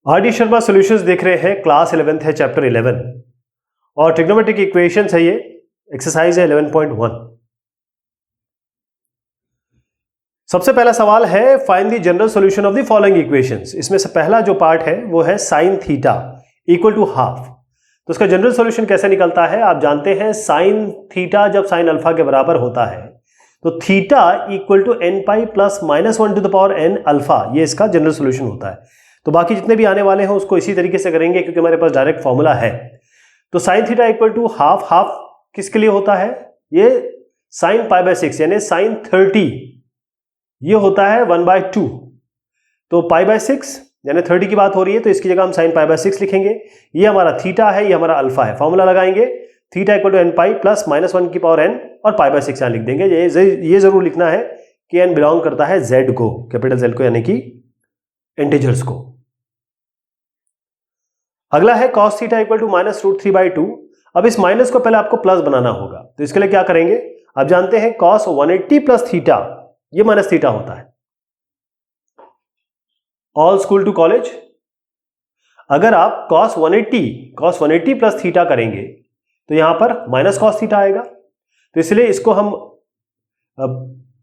RD. Sharma solutions देख रहे हैं, क्लास 11th है, चैप्टर 11 और ट्रिग्नोमेट्रिक इक्वेशंस है। ये एक्सरसाइज है 11.1। सबसे पहला सवाल है find the general solution of the following equations. इसमें से पहला जो पार्ट है वो है sine theta equal to half. तो उसका जनरल सॉल्यूशन कैसे निकलता है आप जानते हैं। साइन थीटा जब साइन अल्फा के बराबर होता है तो theta equal to n pi plus minus 1 to the power n alpha, ये इसका जनरल सॉल्यूशन होता है। तो बाकी जितने भी आने वाले हैं उसको इसी तरीके से करेंगे क्योंकि हमारे पास डायरेक्ट फॉर्मूला है। तो sine theta equal to half, half किसके लिए होता है? ये साइन पाई बाय 6 यानी साइन 30, ये होता है 1/2। तो पाई बाय 6 यानी 30 की बात हो रही है तो इसकी जगह हम साइन पाई बाय 6 लिखेंगे। ये हमारा थीटा है, ये हमारा अल्फा है। फॉर्मूला लगाएंगे theta equal to n pi plus minus 1 की पावर एन और पाई बाय 6 यहां लिख देंगे। ये जरूर लिखना है कि एन बिलोंग करता है जेड को, कैपिटल जेड को, यानी कि इंटीजर्स को। अगला है cos theta equal to minus root 3/2। अब इस माइनस को पहले आपको प्लस बनाना होगा, तो इसके लिए क्या करेंगे? आप जानते हैं cos 180 प्लस थीटा, ये माइनस थीटा होता है। ऑल स्कूल टू कॉलेज, अगर आप cos 180 प्लस थीटा करेंगे तो यहां पर माइनस cos थीटा आएगा। तो इसलिए इसको हम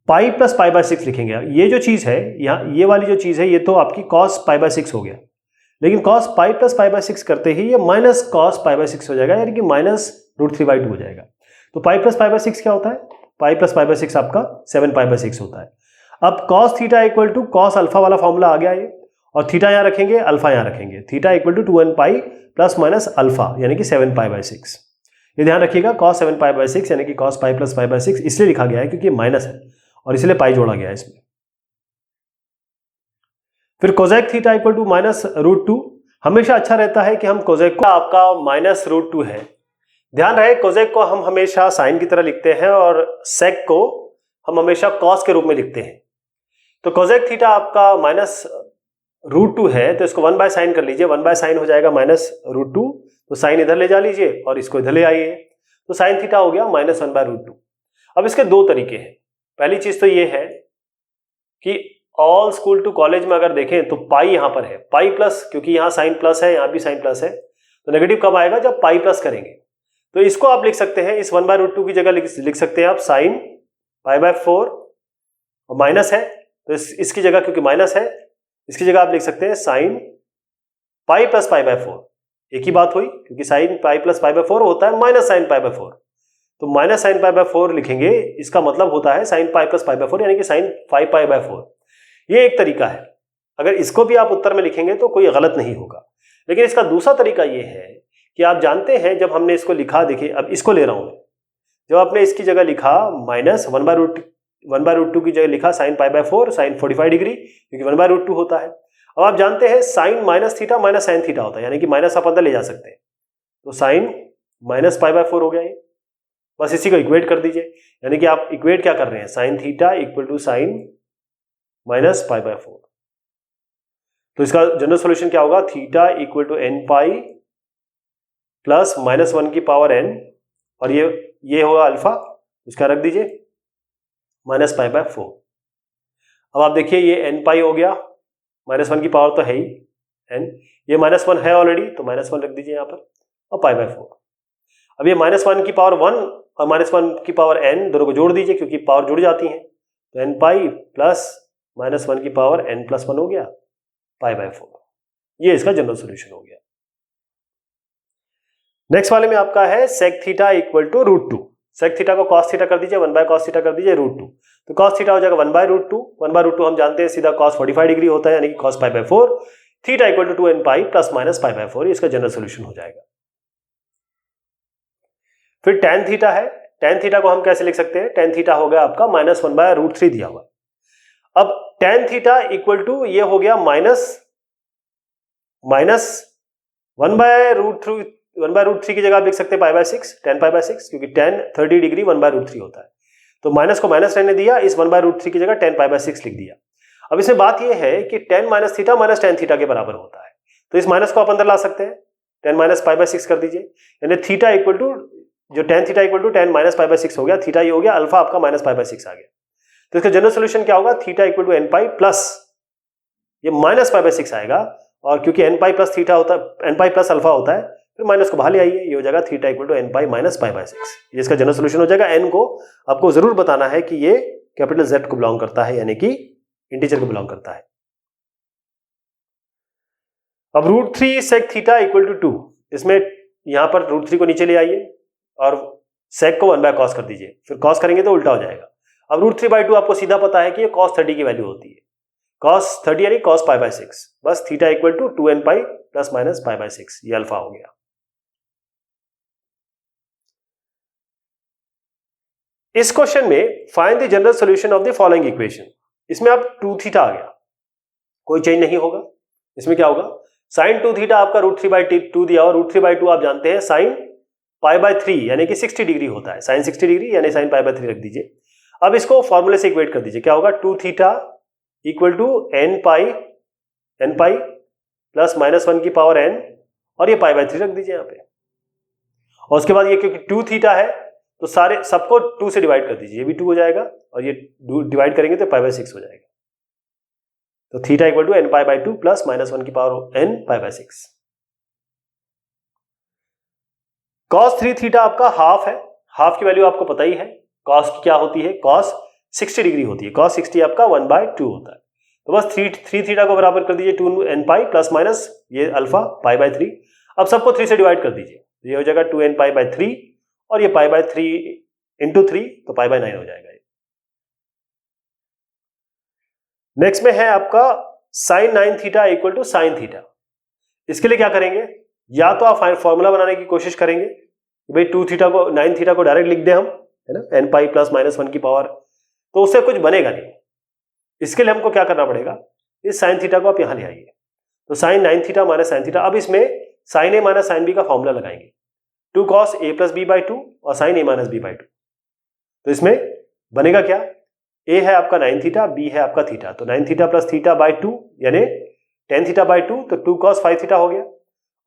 पाई प्लस पाई बाय 6 लिखेंगे। ये जो चीज है यहां, ये वाली जो चीज है ये तो आपकी cos पाई बाय 6 हो गया, लेकिन cos pi plus pi by 6 करते ही ये माइनस cos पाई बाय 6 हो जाएगा, यानी कि माइनस रूट 3/2 हो जाएगा। तो पाई प्लस पाई बाय 6 क्या होता है? पाई प्लस पाई बाय 6 आपका 7 पाई बाय 6 होता है। अब cos theta equal to cos alpha वाला फॉर्मूला आ गया ये, और थीटा यहां रखेंगे, अल्फा यहां रखेंगे। Theta equal to 2n pi plus minus alpha यानी कि 7 पाई बाय 6। ये ध्यान रखिएगा, cos 7 पाई बाय 6 यानी कि cos pi plus pi by 6 इसलिए लिखा गया है क्योंकि माइनस है और इसलिए पाई जोड़ा गया है इसमें। फिर cosec theta equal to minus root 2। हमेशा अच्छा रहता है कि हम कोसेक को, आपका माइनस रूट 2 है, ध्यान रहे कोसेक को हम हमेशा साइन की तरह लिखते हैं और सेक को हम हमेशा कॉस के रूप में लिखते हैं। तो कोसेक थीटा आपका माइनस रूट 2 है तो इसको 1 बाय साइन कर लीजिए, 1 बाय साइन हो जाएगा माइनस रूट 2। तो साइन इधर ले जा लीजिए और इसको इधर ले आइए, तो साइन थीटा हो गया माइनस 1 बाय रूट 2। अब इसके दो तरीके हैं। पहली चीज तो ये है कि ऑल स्कूल टू कॉलेज में अगर देखें तो पाई यहां पर है, पाई प्लस, क्योंकि यहां साइन प्लस है, यहां भी साइन प्लस है, तो नेगेटिव कब आएगा? जब पाई प्लस करेंगे। तो इसको आप लिख सकते हैं, इस 1 बाय रूट 2 की जगह लिख सकते हैं आप साइन पाई बाय 4, और माइनस है तो इसकी जगह, क्योंकि माइनस है, इसकी जगह आप लिख सकते हैं sine pi plus pi by 4। एक ही बात हुई, क्योंकि sine pi plus pi by 4 होता है माइनस साइन पाई बाय 4। तो माइनस साइन पाई बाय 4 लिखेंगे, इसका मतलब होता है sine pi plus pi by 4 यानी कि साइन 5 पाई बाय 4। ये एक तरीका है, अगर इसको भी आप उत्तर में लिखेंगे तो कोई गलत नहीं होगा। लेकिन इसका दूसरा तरीका ये है कि आप जानते हैं जब हमने इसको लिखा, देखिए अब इसको ले रहा हूं मैं, जब आपने इसकी जगह लिखा माइनस 1 बाय रूट 2 की जगह लिखा sine pi by 4 sine 45 degree, क्योंकि 1 बाय रूट 2 होता है। अब आप जानते हैं sine minus theta minus sine theta होता है, यानी कि माइनस आप अंदर ले जा सकते हैं, तो साइन माइनस पाई बाय 4 हो गया ये। बस इसी को इक्वेट कर दीजिए, यानी कि आप इक्वेट क्या कर रहे हैं? Sine theta equal to sine minus pi by 4। तो इसका जनरल सॉल्यूशन क्या होगा? Theta equal to n pi plus minus 1 की पावर एन, और ये होगा अल्फा, इसका रख दीजिए माइनस पाई बाय 4। अब आप देखिए ये एन पाई हो गया, माइनस 1 की पावर तो है ही एन, ये माइनस 1 है ऑलरेडी तो माइनस 1 रख दीजिए यहाँ पर, और पाई बाय 4। अब ये माइनस 1 की पावर 1 और माइनस 1 की पावर एन दोनों को जोड़ दीजिए, क्योंकि पावर जुड़ जाती है, तो एन पाई प्लस माइनस 1 की पावर एन प्लस 1 हो गया पाई बाय 4। ये इसका जनरल सॉल्यूशन हो गया। नेक्स्ट वाले में आपका है sec theta equal to root 2। Sec theta को cos थीटा कर दीजिए, 1 बाय cos थीटा कर दीजिए रूट 2। तो cos थीटा हो जाएगा 1 बाय रूट 2। 1 बाय रूट 2 हम जानते हैं सीधा cos 45 डिग्री होता है, यानी कि cos pi by 4। Theta equal to 2n pi plus minus pi by 4, इसका जनरल सॉल्यूशन हो जाएगा। फिर tan थीटा है, tan थीटा को हम कैसे लिख सकते हैं? tan थीटा हो गया आपका माइनस 1 बाय रूट 3 दिया हुआ। अब tan थीटा इक्वल टू ये हो गया माइनस 1 बाय रूट 3 की जगह आप लिख सकते हैं पाई बाय 6, tan पाई बाय 6, क्योंकि tan 30 डिग्री 1 बाय रूट 3 होता है। तो माइनस को माइनस रहने दिया, इस 1 बाय रूट 3 की जगह tan पाई बाय 6 लिख दिया। अब इसमें बात यह है कि tan minus theta minus tan theta के बराबर होता है, तो इस माइनस को आप अंदर ला सकते हैं, tan माइनस पाई बाय 6 कर दीजिए, यानी थीटा इक्वल टू जो tan theta equal to tan minus pi by 6 हो गया, थीटा ये हो गया, अल्फा आपका माइनस पाई बाय 6 आ गया। तो इसका जनरल सॉल्यूशन क्या होगा? Theta equal to n pi plus ये माइनस पाई बाय 6 आएगा, और क्योंकि एन पाई प्लस थीटा होता है, एन पाई प्लस अल्फा होता है, फिर माइनस को बाहर ले आइए, ये हो जाएगा theta equal to n pi minus pi by 6। ये इसका जनरल सोल्यूशन हो जाएगा। एन को आपको जरूर बताना है कि ये कैपिटल जेड को बिलोंग करता है, यानी कि इंटीजर को बिलोंग करता है। अब root 3 sec theta equal to 2, इसमें यहां पर रूट 3 को नीचे ले आइए और सेक को 1 बाय कॉस कर दीजिए, फिर कॉस करेंगे तो उल्टा हो जाएगा। अब रूट 3 बाय 2 आपको सीधा पता है कि ये कॉस 30 की वैल्यू होती है, कॉस 30 यानी कॉस पाई बाय 6, बस theta equal to 2n pi plus minus pi by 6, ये अल्फा हो गया। इस क्वेश्चन में find the general solution of the following equation, इसमें अब 2 थीटा आ गया, कोई चेंज नहीं होगा। इसमें क्या होगा, साइन 2 थीटा आपका रूट 3 बाई 2 दिया, और रूट 3 बाई 2 आप जानते हैं साइन पाई बाय 3 यानी कि 60 डिग्री होता है, साइन 60 डिग्री यानी साइन पाई बाय 3 रख दीजिए। अब इसको फॉर्मूले से इक्वेट कर दीजिए, क्या होगा, 2 theta equal to n pi plus minus 1 की पावर n, और ये पाई बाय 3 रख दीजिए यहाँ पे। और उसके बाद ये क्योंकि 2 थीटा है तो सारे सबको 2 से डिवाइड कर दीजिए, ये भी 2 हो जाएगा, और ये डिवाइड करेंगे तो पाई बाय 6 हो जाएगा। तो theta equal to n pi by 2 plus minus 1 की power n pi by 6। Cos 3 theta आपका हाफ है, हाफ की वैल्यू आपको पता ही है, कॉस की क्या होती है, कॉस 60 डिग्री होती है, कॉस 60 आपका 1 बाय 2 होता है। तो बस 3 थीटा को बराबर कर दीजिए 2n पाई प्लस माइनस ये अल्फा पाई बाय 3। अब सबको 3 से डिवाइड कर दीजिए, ये हो जाएगा 2n पाई बाय 3, और ये पाई बाय 3 इंटू 3 तो पाई बाय 9 हो जाएगा। नेक्स्ट में है आपका sine 9 theta equal to sine theta. इसके लिए क्या करेंगे, या तो आप फॉर्मूला बनाने की कोशिश करेंगे, भाई 2 थीटा को 9 थीटा को डायरेक्ट लिख दें हम, है ना, एन पाई प्लस माइनस 1 की पावर, तो उससे कुछ बनेगा नहीं। इसके लिए हमको क्या करना पड़ेगा, इस साइन थीटा को आप यहां ले आइए, तो sine 9 theta minus sine theta. अब इसमें sine A minus sine B का फॉर्मूला लगाएंगे, 2 cos A plus B by 2 और sine A minus B by 2। तो इसमें बनेगा क्या, ए है आपका 9 थीटा, बी है आपका थीटा, तो 9 थीटा प्लस थीटा बाई 2 यानी 10 थीटा बाई 2, तो 2 कॉस 5 थीटा हो गया,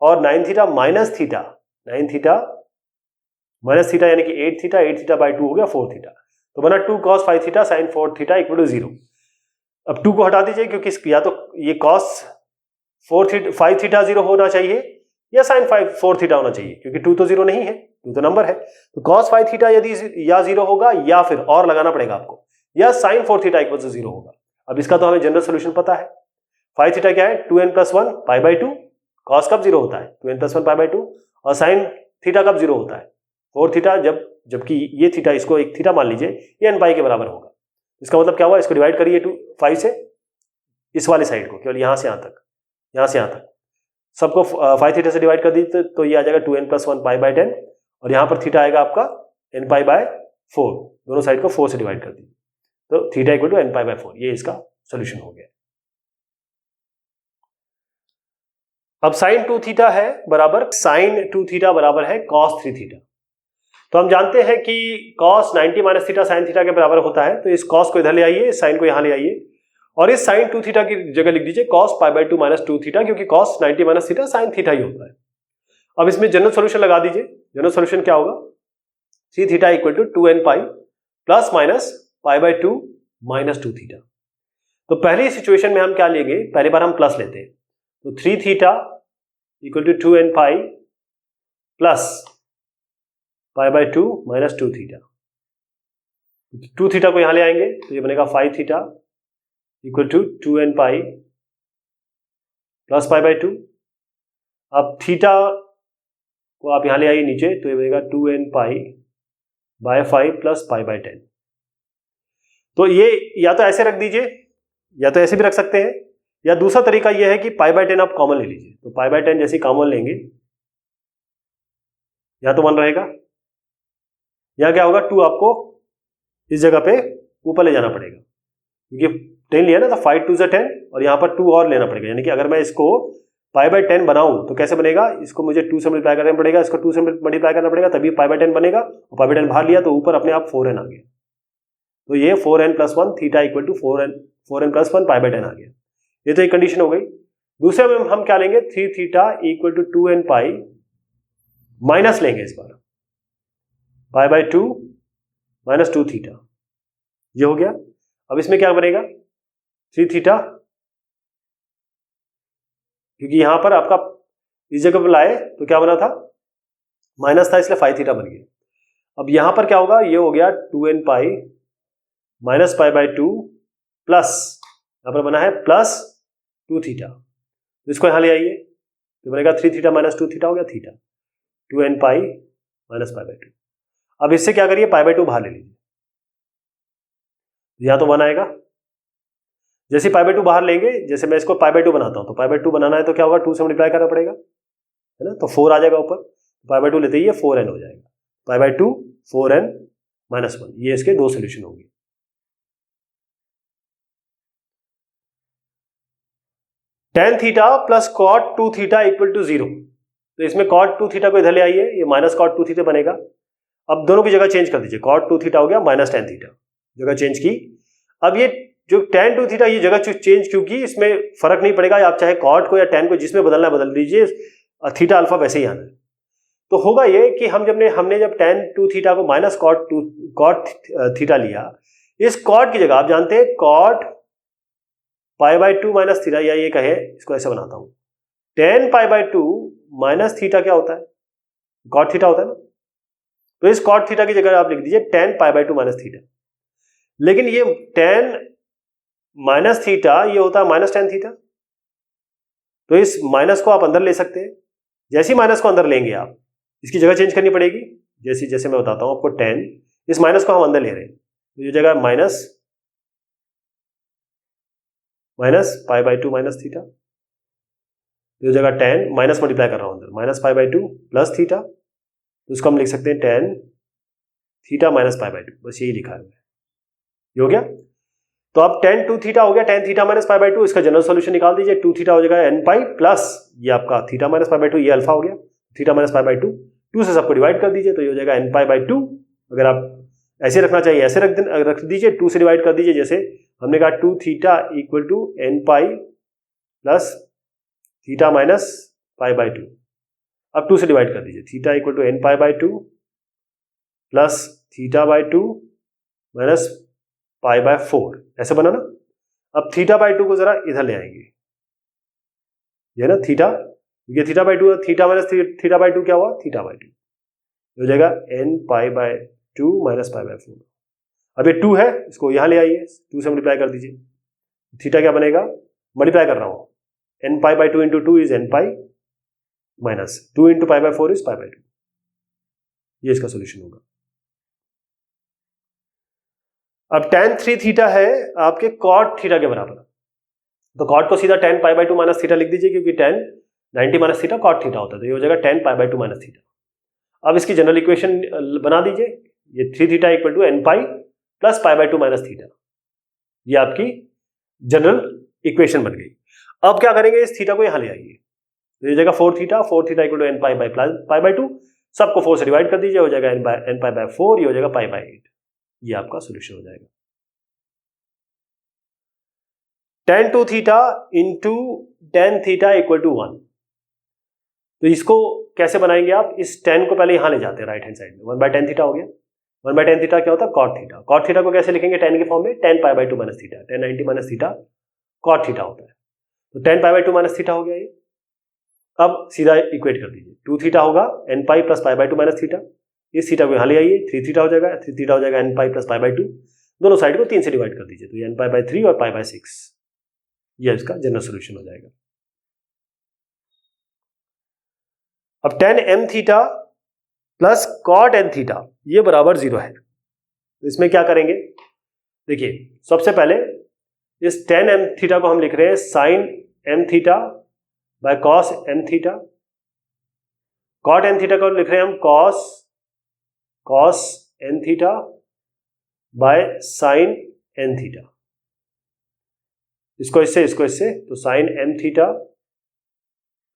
और 9 theta minus theta, 9 theta minus theta यानी कि 8 थीटा, 8 थीटा बाई 2 हो गया 4 थीटा, तो बना 2 cos 5 theta sine 4 theta equal to 0। अब 2 को हटा दीजिए, क्योंकि या तो ये कॉस 5 थीटा 0 होना चाहिए या साइन 4 थीटा होना चाहिए, क्योंकि 2 तो 0 नहीं है, 2 तो नंबर है। तो कॉस 5 थीटा यदि या 0 होगा, या फिर और लगाना पड़ेगा आपको, या साइन 4 थीटा इक्वल टू 0 होगा। अब इसका तो हमें जनरल सोल्यूशन पता है, 5 थीटा क्या है, 2n plus 1 pi by 2, cos कब 0 होता है, 2n प्लस 1 पाई बाई 2, और साइन थीटा कब 0 होता है, 4 थीटा, जबकि ये थीटा, इसको एक थीटा मान लीजिए, ये n पाई के बराबर होगा। इसका मतलब क्या हुआ, इसको डिवाइड करिए 5 से, इस वाले साइड को केवल यहां से यहां तक, यहां से यहां तक सबको 5 थीटा से डिवाइड कर दीजिए, तो ये आ जाएगा 2n प्लस 1 पाई बाई 10, और यहां पर थीटा आएगा आपका n पाई बाय 4, दोनों साइड को 4 से डिवाइड कर दीजिए, तो theta equal to n pi by 4, ये इसका सोल्यूशन हो गया। अब साइन 2 थीटा है बराबर, साइन 2 थीटा बराबर है कॉस 3 थीटा। तो हम जानते हैं कि cos 90 minus theta sine theta के बराबर होता है, तो इस कॉस को इधर ले आइए, इस साइन को यहां ले आइए, और इस साइन 2 थीटा की जगह लिख दीजिए cos pi by 2 minus 2 theta, क्योंकि cos 90 minus theta sine theta ही होता है। अब इसमें जनरल सोल्यूशन लगा दीजिए, जनरल सोल्यूशन क्या होगा, 3 theta equal to 2n pi plus minus pi by 2 minus 2 theta. तो पहली सिचुएशन में हम क्या लेंगे, पहली बार हम प्लस लेते हैं, तो 3 theta equal to 2n pi plus pi by 2 minus 2 theta. 2 theta को यहां ले आएंगे, तो ये बनेगा 5 theta equal to 2n pi plus pi by 2। अब थीटा को आप यहां ले आइए नीचे, तो ये बनेगा 2n pi by 5 plus pi by 10। तो ये या तो ऐसे रख दीजिए, या तो ऐसे भी रख सकते हैं, या दूसरा तरीका यह है कि पाई बाय 10 आप कॉमन ले लीजिए, तो पाई बाय 10 जैसे कॉमन लेंगे, या तो 1 रहेगा, या क्या होगा, 2 आपको इस जगह पे ऊपर ले जाना पड़ेगा, क्योंकि 10 लिया ना, तो 5 2 10, और यहां पर 2 और लेना पड़ेगा, यानी कि अगर मैं इसको पाई बाय 10 बनाऊं तो कैसे बनेगा, इसको मुझे 2 से मल्टीप्लाई करना पड़ेगा, इसको 2 से मल्टीप्लाई करना पड़ेगा, तभी पाई बाय 10 बनेगा, और पाई बाय 10 बाहर लिया तो ऊपर अपने आप 4n आ गया, तो ये 4n plus 1 theta equal to 4n plus 1 pi by 10 आ गया। ये तो एक कंडीशन हो गई। दूसरे में हम क्या लेंगे, 3 theta equal to 2n pi minus लेंगे इस बार पाई बाय 2 माइनस 2 थीटा, ये हो गया। अब इसमें क्या बनेगा, 3 थीटा क्योंकि यहाँ पर आपका इस जगह पर लाए तो क्या बना था, माइनस था, इसलिए फाई थीटा बन गया। अब यहाँ पर क्या होगा, ये हो गया 2n pi minus pi by 2 plus, यहाँ पर बना है प्लस 2 थीटा, तो इसको यहाँ ले आइए तो बनेगा 3 थीटा माइनस 2 थीटा हो गया theta, 2n pi minus pi by 2। अब इससे क्या करिए, पाई बाई 2 बाहर ले लीजिए, यहाँ तो 1 आएगा। जैसे पाई बाई 2 बाहर लेंगे, जैसे मैं इसको पाई बाई 2 बनाता हूँ, तो पाई बाई 2 बनाना है तो क्या होगा, 2 से मल्टीप्लाई करना पड़ेगा, है ना, तो 4 आ जाएगा ऊपर, पाई बाई 2 लेते ही ये 4n हो जाएगा, पाई बाई 2 4n माइनस 1, ये इसके दो सोल्यूशन होंगे। tan theta plus cot 2 theta equal to 0, तो इसमें कॉट 2 थीटा को इधर ले आइए, ये माइनस कॉट 2 थीटा बनेगा। अब दोनों की जगह चेंज कर दीजिए, कॉट 2 थीटा हो गया माइनस tan थीटा, जगह चेंज की। अब ये जो tan 2 थीटा ये जगह चेंज क्योंकि इसमें फर्क नहीं पड़ेगा, आप चाहे कॉट को या tan को जिसमें बदलना है बदल दीजिए, थीटा अल्फा वैसे ही आना है। तो होगा ये कि हमने जब tan 2 थीटा को माइनस कॉट थीटा लिया, इस कॉट की जगह आप जानते हैं cot pi by 2 minus theta, या ये कहे इसको ऐसे बनाता हूं, tan pi by 2 minus theta क्या होता है, कॉट थीटा होता है ना, तो इस कॉट थीटा की जगह आप लिख दीजिए tan pi by 2 minus theta. लेकिन ये tan माइनस थीटा ये होता है माइनस tan थीटा, तो इस माइनस को आप अंदर ले सकते हैं। जैसे ही माइनस को अंदर लेंगे आप इसकी जगह चेंज करनी पड़ेगी, जैसे मैं बताता हूं आपको, tan, इस माइनस को हम अंदर ले रहे हैं, तो ये जगह minus pi by 2 minus theta, ये जगह tan, माइनस मल्टीप्लाई कर रहा हूं अंदर, minus pi by 2 plus theta, तो इसको हम लिख सकते हैं tan theta minus pi by 2, बस यही लिखा है, ये हो गया। तो अब tan 2 थीटा हो गया tan theta minus pi by 2, इसका जनरल सॉल्यूशन निकाल दीजिए, 2 थीटा हो जाएगा n पाई प्लस ये आपका थीटा माइनस पाई बाई 2, ये अल्फा हो गया, थीटा माइनस पाई बाई 2, 2 से सबको डिवाइड कर दीजिए, तो ये हो जाएगा n पाई बाई 2। अगर आप ऐसे रखना चाहिए ऐसे रख दीजिए, 2 से डिवाइड कर दीजिए, जैसे हमने कहा 2 theta equal to n pi plus theta minus pi by 2, अब 2 से डिवाइड कर दीजिए, theta equal to n pi by 2 plus theta by 2 minus pi by 4, ऐसे बना ना। अब थीटा बाई 2 को जरा इधर ले आएंगे, ये ना थीटा, ये theta by 2, theta minus theta by 2 क्या हुआ, थीटा बाई 2, हो जाएगा n pi by 2 minus pi by 4। अब ये 2 है, इसको यहां ले आइए, 2 से मल्टीप्लाई कर दीजिए, थीटा क्या बनेगा, मल्टीप्लाई कर रहा हूं, n pi by 2 into 2 is n pi minus 2 into pi by 4 is pi by 2, ये इसका सोल्यूशन होगा। अब tan 3 थीटा है आपके cot थीटा के बराबर, तो cot को सीधा tan pi by 2 minus theta लिख दीजिए, क्योंकि tan 90 minus theta cot theta होता है, तो ये हो जाएगा tan pi by 2 minus theta. अब इसकी जनरल इक्वेशन बना दीजिए, ये 3 theta equal to n pi plus pi by 2 minus theta, ये आपकी जनरल इक्वेशन बन गई। अब क्या करेंगे, इस थीटा को यहां ले आइए, तो ये जाएगा 4 theta equal to n pi by pi by 2, सबको 4 से डिवाइड कर दीजिए, हो जाएगा n पाई बाई 4, ये हो जाएगा पाई बाई 8, ये आपका सोल्यूशन हो जाएगा। tan 2 theta into tan theta equal to 1, तो इसको कैसे बनाएंगे आप, इस tan को पहले यहां ले जाते हैं राइट हैंड साइड में, 1 बाई tan थीटा हो गया, 1 बाई tan थीटा क्या होता है, cot थीटा, cot थीटा को कैसे लिखेंगे tan के फॉर्म में, tan pi by 2 minus theta, tan 90 minus theta cot theta होता है, तो tan pi by 2 minus theta हो गया ये। अब सीधा इक्वेट कर दीजिए, 2 थीटा होगा n pi plus pi by 2 minus theta, इस थीटा को यहां ले आइए, 3 थीटा हो जाएगा, 3 थीटा हो जाएगा n pi plus pi by 2, दोनों साइड को 3 से डिवाइड कर दीजिए, तो ये n पाई बाई 3 और पाई बाई 6, ये इसका जनरल सॉल्यूशन हो जाएगा। अब tan m theta plus cot n theta ये बराबर 0 है, तो इसमें क्या करेंगे, देखिए सबसे पहले इस tan m थीटा को हम लिख रहे हैं sin m theta by cos m theta, cot n theta को लिख रहे हैं हम cos n theta by sin n theta, इसको इससे तो sin m theta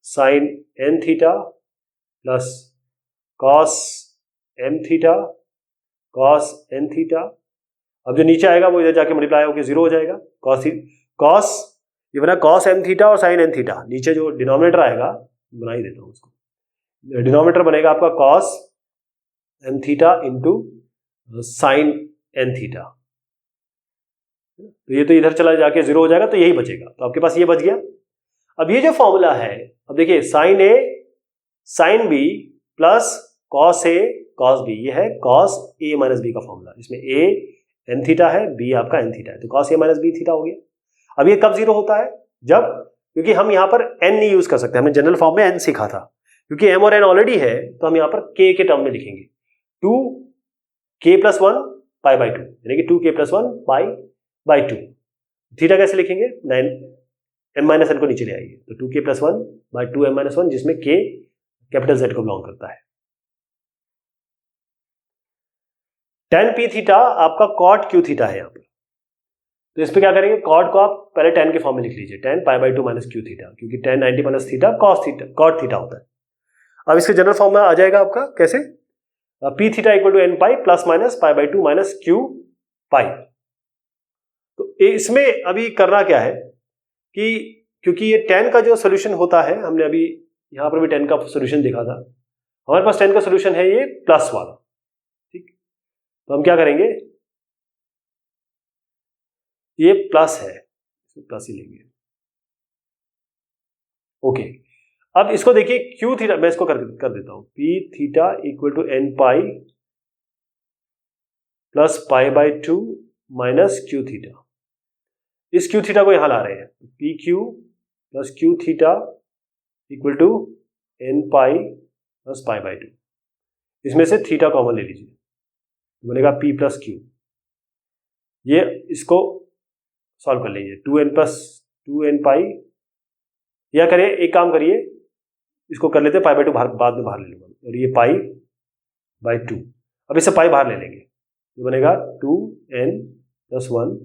sin n theta plus cos m theta cos n theta, अब जो नीचे आएगा वो इधर जाके मल्टीप्लाई होकर 0 हो जाएगा, cos ये बना cos m थीटा और sin n थीटा, नीचे जो डिनोमिनेटर आएगा बना ही देता हूं उसको, डिनोमिनेटर बनेगा आपका cos m theta into sin n theta, तो ये तो इधर चला जाके 0 हो जाएगा, तो यही बचेगा, तो आपके पास ये बच गया। अब ये जो फॉर्मूला है, अब देखिए sign A sine B plus cos A cos B, ये है कॉस ए माइनस बी का फॉर्मूला। इसमें ए एन थीटा है, बी आपका एन थीटा है, तो cos A minus B theta हो गया। अब ये कब जीरो होता है? जब, क्योंकि हम यहाँ पर एन नहीं यूज कर सकते, हमने जनरल फॉर्म में एन सीखा था, क्योंकि एम और एन ऑलरेडी है तो हम यहाँ पर के टर्म में लिखेंगे 2k+1 पाई बाई 2, यानी कि 2k+1 पाई बाई 2। थीटा कैसे लिखेंगे? 9 m माइनस एन को नीचे ले आइए, तो 2k+1 बाई 2m-1, जिसमें k कैपिटल Z को बिलोंग करता है। tan p थीटा आपका cot q थीटा है यहाँ पर, तो इस पे क्या करेंगे? cot को आप पहले tan के फॉर्म में लिख लीजिए, tan pi by 2 minus q theta, क्योंकि tan 90 minus theta cos theta होता है। अब इसके जनरल फॉर्म में आ जाएगा आपका कैसे? p theta equal to n pi plus minus pi by 2 minus q pi. तो इसमें अभी करना क्या है कि क्योंकि ये tan का जो सोल्यूशन होता है, हमने अभी यहाँ पर भी tan का सोल्यूशन देखा था, हमारे पास tan का सोल्यूशन है ये प्लस वाला, ठीक। तो हम क्या करेंगे, ये प्लस है, प्लस ही लेंगे, ओके। अब इसको देखिए q थीटा, मैं इसको कर देता हूं, p theta equal to n pi plus pi by 2 minus q theta. इस q थीटा को यहां ला रहे हैं, p q plus q theta equal to n pi plus pi by 2। इसमें से थीटा कॉमन ले लीजिए, बनेगा p प्लस क्यू। ये इसको सॉल्व कर लीजिए, 2n पाई, या करिए एक काम करिए, इसको कर लेते हैं पाई बाई 2 बाद में बाहर ले लूंगा, और ये पाई बाई 2। अब इससे पाई बाहर ले लेंगे, ये बनेगा 2n+1,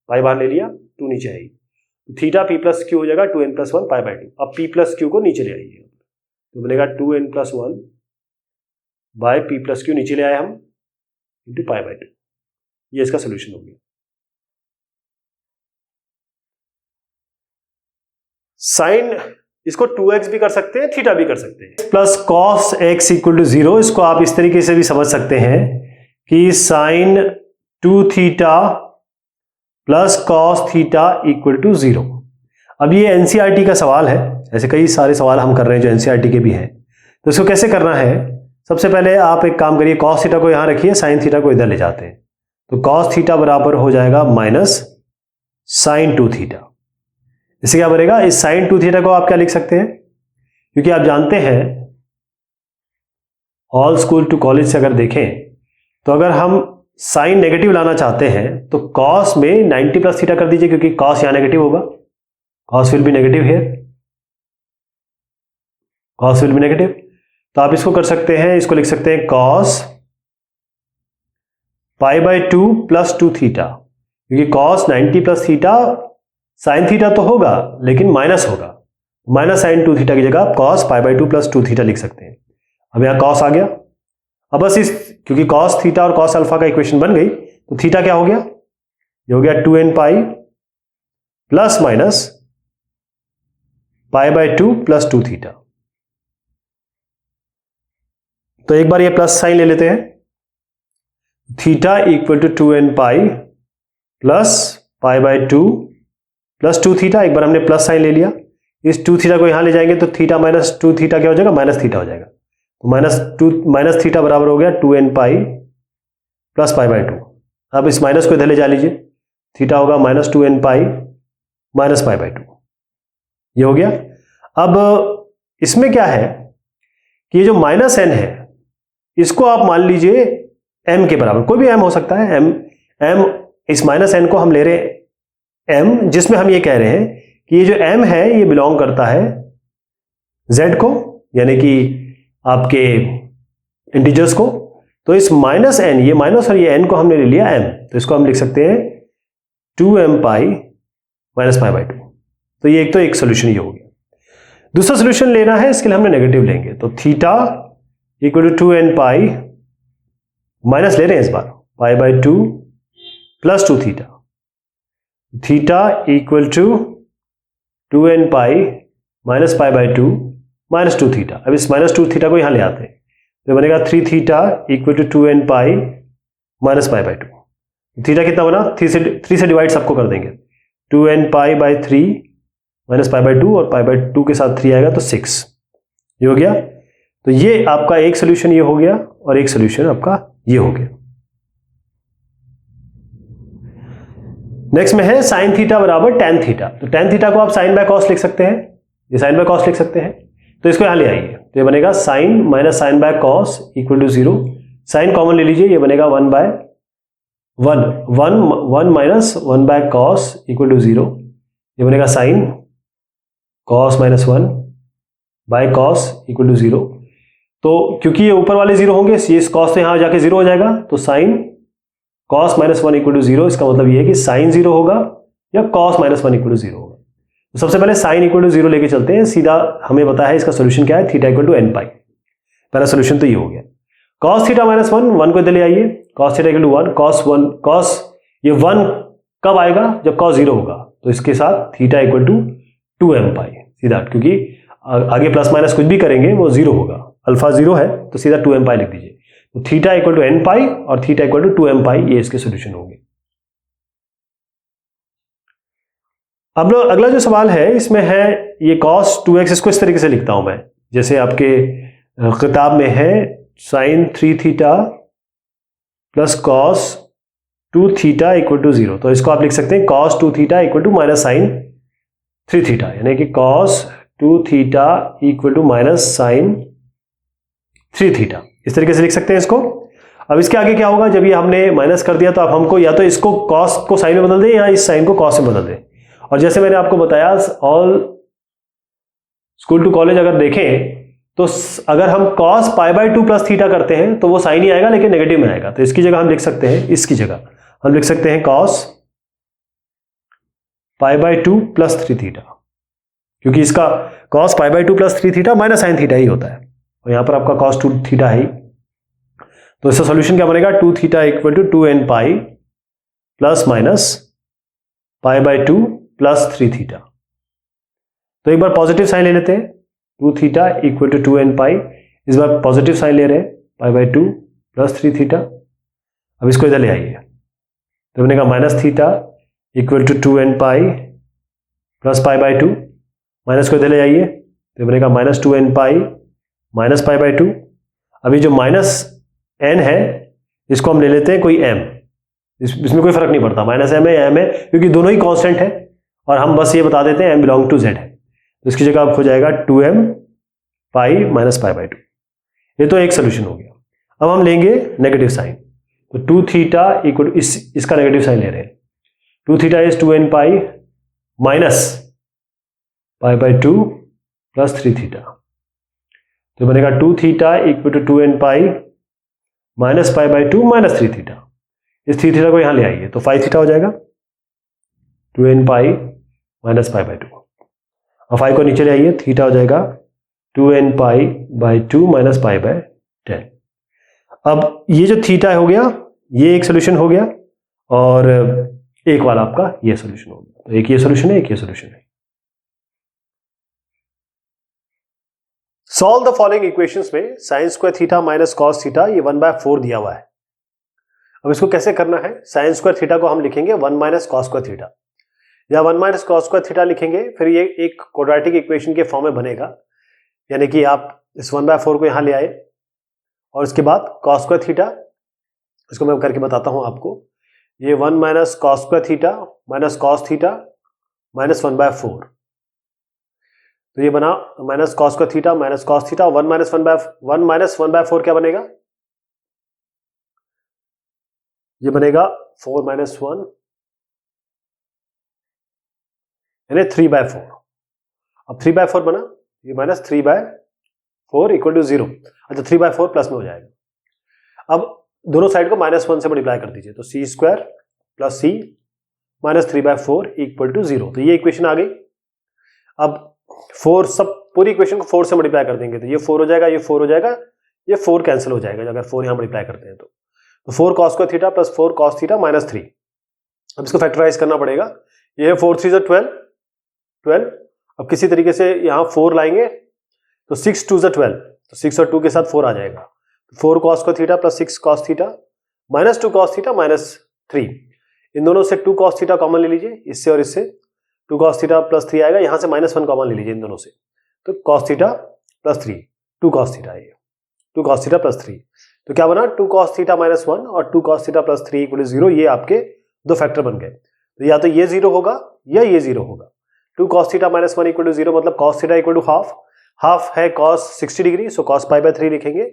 पाई बाहर ले लिया, 2 नीचे आएगी, तो थीटा p प्लस क्यू हो जाएगा 2n+1 पाई बाई 2। अब p प्लस क्यू को नीचे ले आइए, तो बनेगा 2n+1 bye p plus Q, नीचे ले आए हम, इंटू पाई बाई 2। ये इसका सोल्यूशन हो गया। साइन इसको 2x भी कर सकते हैं, थीटा भी कर सकते हैं, plus cos x equal to 0। इसको आप इस तरीके से भी समझ सकते हैं कि sine 2 theta plus cos theta equal to 0। अब ये एनसीईआरटी का सवाल है, ऐसे कई सारे सवाल हम कर रहे हैं जो एनसीईआरटी के भी हैं। तो इसको कैसे करना है, सबसे पहले आप एक काम करिए, कॉस थीटा को यहां रखिए, साइन थीटा को इधर ले जाते हैं, तो कॉस थीटा बराबर हो जाएगा माइनस साइन 2 थीटा। इससे क्या बनेगा, इस साइन 2 थीटा को आप क्या लिख सकते हैं, क्योंकि आप जानते हैं ऑल स्कूल टू कॉलेज से अगर देखें तो अगर हम साइन नेगेटिव लाना चाहते हैं तो कॉस में 90 प्लस थीटा कर दीजिए, क्योंकि कॉस यहां नेगेटिव होगा, cos will be negative here, cos will be negative. तो आप इसको कर सकते हैं, इसको लिख सकते हैं cos pi by 2 plus 2 theta, क्योंकि cos 90 plus theta sine theta तो होगा लेकिन माइनस होगा, माइनस साइन 2 थीटा की जगह आप cos pi by 2 plus 2 theta लिख सकते हैं। अब यहां कॉस आ गया, अब बस क्योंकि कॉस थीटा और कॉस अल्फा का इक्वेशन बन गई, तो थीटा क्या हो गया, ये हो गया 2n pi plus minus pi by 2 plus 2 theta. तो एक बार ये प्लस साइन ले लेते हैं, theta equal to 2n pi plus pi by 2 plus 2 theta. एक बार हमने प्लस साइन ले लिया, इस 2 थीटा को यहां ले जाएंगे तो थीटा माइनस 2 थीटा क्या हो जाएगा, माइनस थीटा हो जाएगा, तो माइनस थीटा बराबर हो गया 2n pi plus pi by 2। अब इस माइनस को इधर ले जा लीजिए, थीटा होगा minus 2n pi minus pi by 2, ये हो गया। अब इसमें क्या है कि ये जो माइनस n है इसको आप मान लीजिए m के बराबर, कोई भी m हो सकता है, m इस माइनस n को हम ले रहे हैं m, जिसमें हम ये कह रहे हैं कि ये जो m है ये बिलोंग करता है z को, यानी कि आपके इंटीजर्स को। तो इस माइनस n, ये माइनस और ये n को हमने ले लिया m, तो इसको हम लिख सकते हैं 2m pi minus pi by 2। तो ये एक सोल्यूशन ये हो गया। दूसरा सोल्यूशन लेना है, इसके लिए हमने नेगेटिव लेंगे, तो theta equal to 2n pi, minus ले रहे हैं इस बार, pi by 2 plus 2 theta, theta equal to 2n pi minus pi by 2 minus 2 theta. अब इस माइनस 2 थीटा को यहां ले आते हैं, तो बनेगा 3 theta equal to 2n pi minus pi by 2। Theta कितना बना, 3 से डिवाइड सबको कर देंगे, 2n pi by 3 minus pi by 2 और पाई बाई 2 के साथ 3 आएगा तो 6, ये हो गया। तो ये आपका एक सोल्यूशन ये हो गया और एक सोल्यूशन आपका ये हो गया। नेक्स्ट में है साइन थीटा बराबर टेन थीटा। तो टेन थीटा को आप साइन बाय कॉस लिख सकते हैं, ये साइन बाय कॉस लिख सकते हैं। तो इसको यहां ले आइए, तो ये बनेगा sine minus sine by cos equal to 0। Sine common ले लीजिए, ये बनेगा 1 by 1 minus 1 by cos equal to 0। ये बनेगा sine cos minus 1 by cos equal to 0। तो क्योंकि ये ऊपर वाले 0 होंगे, ये कॉस से यहां जाके 0 हो जाएगा, तो sine cos minus 1 equal to 0। इसका मतलब ये है कि साइन 0 होगा या कॉस माइनस 1 इक्वल टू 0 होगा। तो सबसे पहले साइन इक्वल टू 0 लेके चलते हैं, सीधा हमें पता है इसका सोल्यूशन क्या है, थीटा इक्वल टू एन पाई। पहला सोल्यूशन तो ये हो गया। कॉस थीटा माइनस 1 को इधर ले आइए, cos theta equal to 1, cos ये 1 कब आएगा, जब कॉस 0 होगा, तो इसके साथ थीटा इक्वल टू 2m पाई सीधा, क्योंकि आगे प्लस माइनस कुछ भी करेंगे वो 0 होगा, अल्फा 0 है तो सीधा 2m पाई लिख दीजिए। तो थीटा इक्वल टू एन पाई और थीटा इक्वल टू 2m पाई, ये इसके सोल्यूशन होंगे। अब अगला जो सवाल है इसमें है ये cos 2x, इसको इस तरीके से लिखता हूं मैं, जैसे आपके किताब में है sine 3 theta plus cos 2 theta equal to 0। तो इसको आप लिख सकते हैं cos 2 theta equal to minus sine 3 theta, यानी कि cos 2 theta equal to minus sine 3 theta, इस तरीके से लिख सकते हैं इसको। अब इसके आगे क्या होगा, जब ये हमने माइनस कर दिया तो आप हमको या तो इसको cos को साइन में बदल दें या इस साइन को cos में बदल दें। और जैसे मैंने आपको बताया ऑल स्कूल टू कॉलेज अगर देखें तो अगर हम cos pi by 2 plus theta करते हैं तो वो साइन ही आएगा लेकिन नेगेटिव में आएगा। तो इसकी जगह हम लिख सकते हैं, इसकी जगह हम लिख सकते हैं cos pi by 2 plus 3 theta, क्योंकि इसका cos pi by 2 plus 3 theta minus sine theta ही होता है, और यहां पर आपका cos 2 थीटा है। तो इसका सोल्यूशन क्या बनेगा, 2 theta equal to 2n pi plus minus pi by 2 plus 3 theta. तो एक बार पॉजिटिव साइन ले लेते हैं, 2 थीटा इक्वल टू 2n पाई, इस बार पॉजिटिव साइन ले रहे हैं, पाई बाई 2 प्लस 3 थीटा। अब इसको इधर ले आइए, तो बनेगा minus theta equal to 2n pi plus pi by 2, minus को इधर ले आइए, तो बनेगा minus 2n pi minus pi by 2। अभी जो माइनस n है इसको हम ले लेते हैं कोई m, इसमें कोई फर्क नहीं पड़ता माइनस m है या m है, क्योंकि दोनों ही कांस्टेंट है और हम बस ये बता देते हैं m बिलोंग टू z है। तो इसकी जगह आप हो जाएगा 2m pi minus pi by 2। ये तो एक सोल्यूशन हो गया। अब हम लेंगे नेगेटिव साइन, तो 2 थीटा इक्वल इसका नेगेटिव साइन ले रहे हैं, 2 theta is 2n pi minus pi by 2 plus 3 theta. तो बनेगा 2 theta equal to 2n pi minus pi by 2 minus 3 theta. इस 3 थीटा को यहां ले आइए तो 5 थीटा हो जाएगा, 2n pi minus pi by 2। और 5 को नीचे ले आइए, थीटा हो जाएगा 2n pi by 2 minus pi by 10। अब ये जो थीटा हो गया ये एक सोल्यूशन हो गया और एक वाला आपका ये सोल्यूशन हो गया। तो एक ये सोल्यूशन है, एक ये सोल्यूशन है। सॉल्व द फॉलोइंग इक्वेशंस में sign square theta minus cos theta ये 1/4 दिया हुआ है। अब इसको कैसे करना है, साइन स्क्वायर थीटा को हम लिखेंगे 1 माइनस कॉस स्क्वायर थीटा, या 1 माइनस कॉस स्क्वायर थीटा लिखेंगे, फिर ये एक क्वाड्रेटिक इक्वेशन के फॉर्म में बनेगा, यानी कि आप इस 1/4 को यहां ले आए और उसके बाद कॉस स्क्वायर थीटा, इसको मैं करके बताता हूं आपको, ये 1 minus cos square theta minus cos theta minus 1/4, तो ये बना minus cos square theta minus cos theta. 1 minus 1/4 क्या बनेगा, ये बनेगा 4 माइनस 1 यानी 3/4। अब 3/4 बना, ये माइनस 3/4 इक्वल टू 0। अच्छा 3/4 प्लस में हो जाएगा। अब दोनों साइड को -1 से मल्टीप्लाई कर दीजिए, तो C square plus C minus 3/4 equal to 0। तो ये इक्वेशन आ गई। अब 4 सब पूरी इक्वेशन को 4 से मल्टीप्लाई कर देंगे, तो ये 4 हो जाएगा, ये 4 हो जाएगा, ये 4 कैंसिल हो जाएगा अगर 4 यहां मल्टीप्लाई करते हैं तो 4 cos square theta plus 4 cos theta minus 3। अब इसको फैक्टराइज करना पड़ेगा, ये है 4 3 12। अब किसी तरीके से यहां 4 लाएंगे तो 6 2 12, तो 6 और 2 के साथ 4 आ जाएगा, 4 cos square theta plus 6 cos theta minus 2 cos theta minus 3। इन दोनों से 2 कॉस थीटा कॉमन ले लीजिए, इससे और इससे, 2 cos थीटा प्लस 3 आएगा, यहां से -1 कॉमन ले लीजिए इन दोनों से, तो cos theta plus 3, 2 cos theta आएगा, 2 cos थीटा प्लस 3, तो क्या बना 2 cos थीटा माइनस 1 और 2 cos theta plus 3 equal to 0, ये आपके दो फैक्टर बन गए। तो या तो ये 0 होगा या ये 0 होगा। 2 cos theta minus 1 equal to 0 मतलब cos theta equal to half, half है cos 60 degree, so cos pi by 3 लिखेंगे,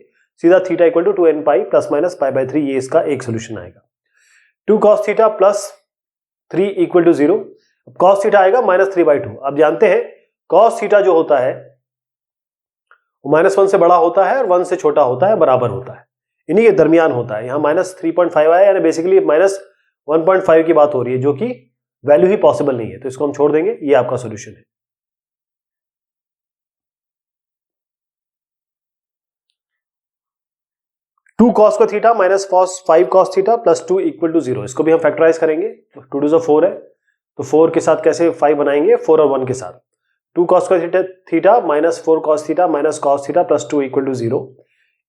सीधा theta equal to 2n pi plus minus pi by 3, ये इसका एक सोल्यूशन आएगा। 2 cos theta plus 3 equal to 0, cos theta आएगा -3/2। अब जानते हैं cos थीटा जो होता है वो -1 से बड़ा होता है और 1 से छोटा होता है, बराबर होता है, इन्हीं के दरमियान होता है। यहाँ -3.5 आया, यानी बेसिकली -1.5 की बात हो रही है, जो कि वैल्यू ही पॉसिबल नहीं है, तो इसको हम छोड़ देंगे, ये आपका सोल्यूशन है। टू cos को theta minus 5 cos theta plus 2 equal to 0, इसको भी हम फैक्टराइज करेंगे, तो 2 2 4 है, तो 4 के साथ कैसे 5 बनाएंगे, 4 और 1 के साथ। 2 cos को theta minus 4 cos theta minus cos theta plus 2 equal to 0,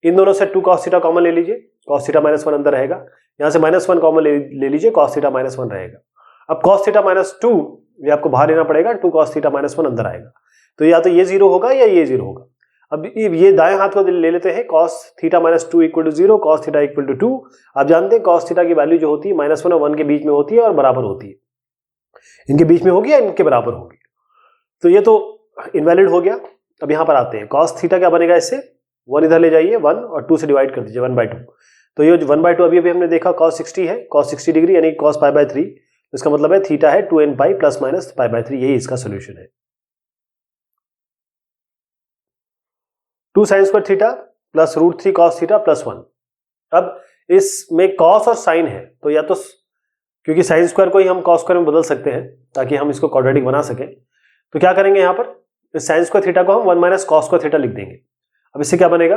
इन दोनों से 2 cos थीटा कॉमन ले लीजिए, cos थीटा माइनस 1 अंदर रहेगा, यहां से -1 कॉमन ले लीजिए, cos थीटा माइनस 1 रहेगा। अब cos थीटा माइनस 2 ये आपको बाहर लेना पड़ेगा, 2 cos थीटा माइनस 1 अंदर आएगा, तो या तो ये 0 होगा या ये 0 होगा। अब ये दाएं हाथ को ले लेते हैं, cos theta minus 2 equal to 0, cos theta equal to 2। आप जानते हैं cos थीटा की वैल्यू जो होती है -1 और 1 के बीच में होती है और बराबर होती है, इनके बीच में होगी या इनके बराबर होगी, तो ये तो इनवैलिड हो गया। अब यहां पर आते हैं, cos थीटा क्या बनेगा, इससे 1 इधर ले जाइए, 1 और 2 से डिवाइड कर दीजिए 1/2, तो ये 1/2 अभी हमने देखा cos 60 है, cos 60 डिग्री यानी cos पाई बाय 3, इसका मतलब है थीटा है 2n pi plus minus pi by 3, यही इसका सोल्यूशन है। 2 sin square theta plus √3 cos theta plus 1। अब इसमें cos और sin है, तो या तो क्योंकि sin स्क्वायर को ही हम cos स्क्वायर में बदल सकते हैं ताकि हम इसको क्वाड्रेटिक बना सकें, तो क्या करेंगे यहाँ पर इस sin स्क्वायर थीटा को हम 1 माइनस cos स्क्वायर थीटा लिख देंगे। अब इससे क्या बनेगा,